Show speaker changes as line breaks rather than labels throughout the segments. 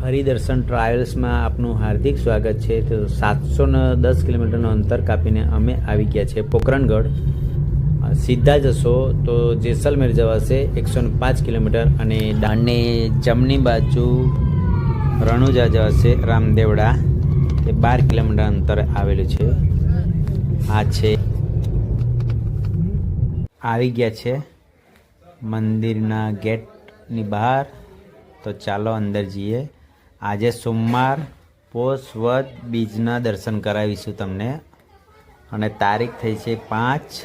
હરિદર્શન ટ્રાવેલ્સમાં આપનું હાર્દિક સ્વાગત છે। તો 710 કિલોમીટરનું અંતર કાપીને અમે આવી ગયા છે પોકરણગઢ। સીધા જશો તો જેસલમેર જવાશે 105 કિલોમીટર અને દાંડની જમણી બાજુ રણુજા જવાશે રામદેવડા, તે 12 કિલોમીટર અંતર આવેલું છે। આ છે આવી ગયા છે મંદિરના ગેટની બહાર। તો ચાલો અંદર જઈએ। આજે સોમવાર પોષ વદ બીજના દર્શન કરાવીશું તમને અને તારીખ થઈ છે 5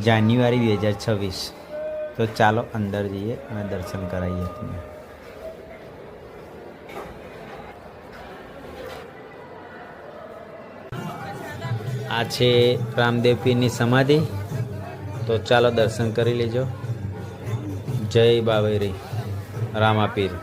જાન્યુઆરી 2026। તો ચાલો અંદર જઈએ અને દર્શન કરાવીએ તમને। આ છે રામદેવ પીરની સમાધિ। તો ચાલો દર્શન કરી લેજો। જય બાવેરી રામાપીર।